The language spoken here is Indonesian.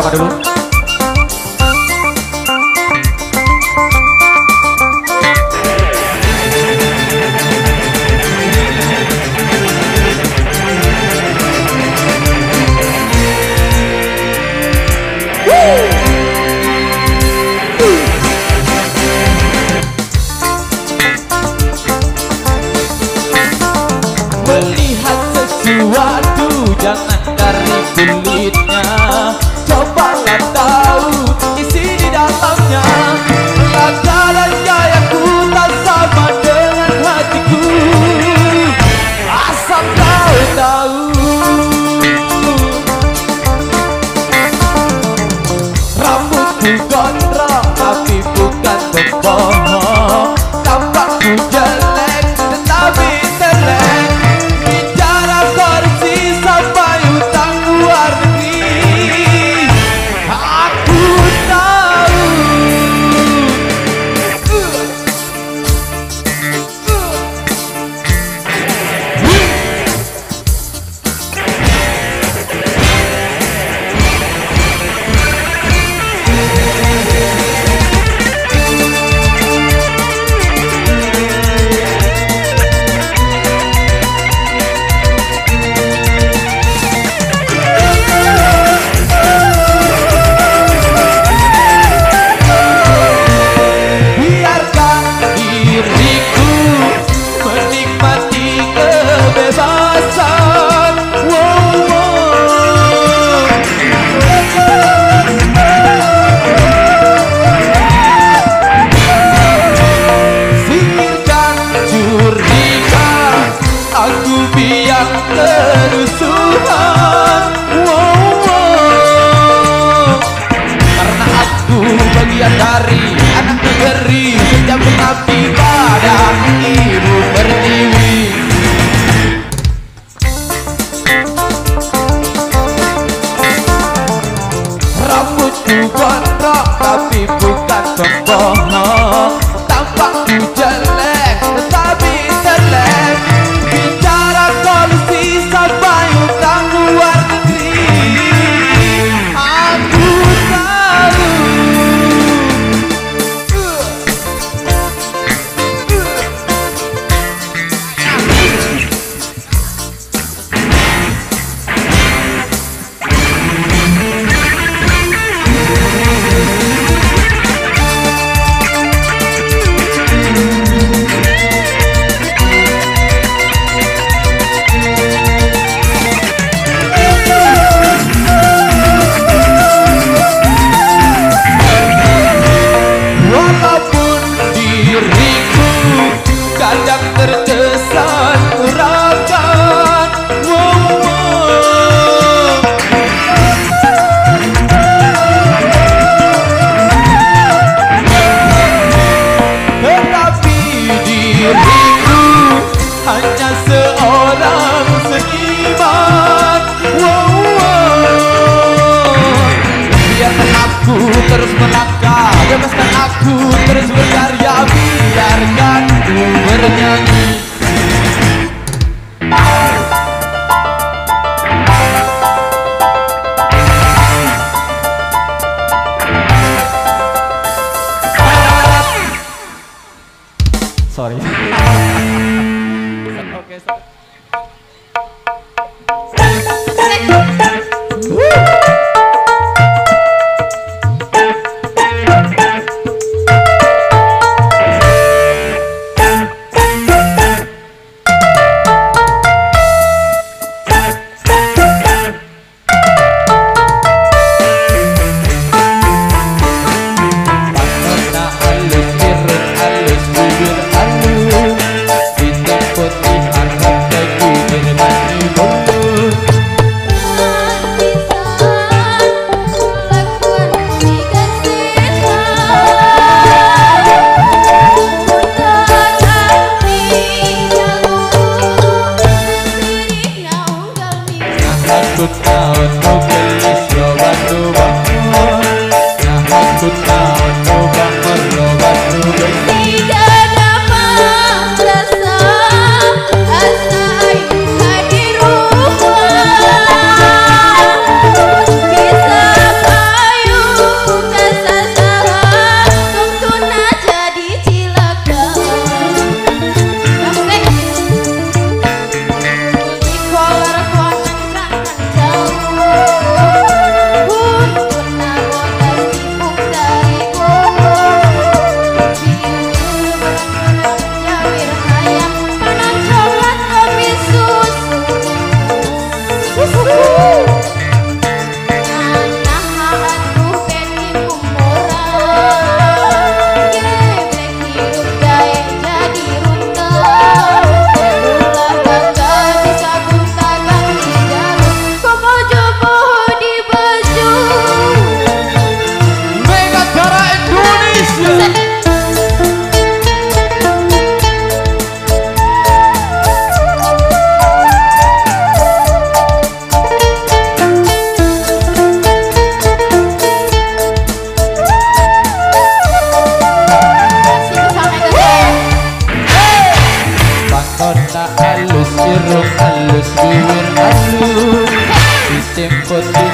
siapa dulu? Melihat sesuatu jangan dari kulitnya, cobalah tahu isi di dalamnya. Rasa dan gayaku tak sama dengan hatiku, asal kau tahu. Rambutku gondrong tapi bukan berbohong, tampakku jelek tetapi telek. Bicara korupsi sampai utang luar negeri, aku tahu. Biarkan diriku menikmati kebebasan. Wow, wow. Singkirkan curiga, aku biang kerusuhan. Wow, wow. Karena aku bagian dari anak negeri, setiap mengabdi pada ibu pertiwi. Rambutku gondrong tapi bukan pembohong, tampakku jelek tetapi telek. Bicara kolusi sampai utang luar negeri, aku tahu. Walaupun diriku kadang terkesan urakan. Wow, wow. Tetapi diriku hanya seorang seniman. Wow, wow. Biarkan aku terus melangkah, bebaskan aku terus berkarya, biarkan ku bernyanyi. Sorry. Oke, so. Warna halus, irut halus, bibir halus, hitam putih harap teguh berbani mulut. Aku tahu kau gelis batu bangun, aku tahu kau bangun batu bangun. Tidak dapat rasa asa hadir rumah, bisa wiwir alus dijemput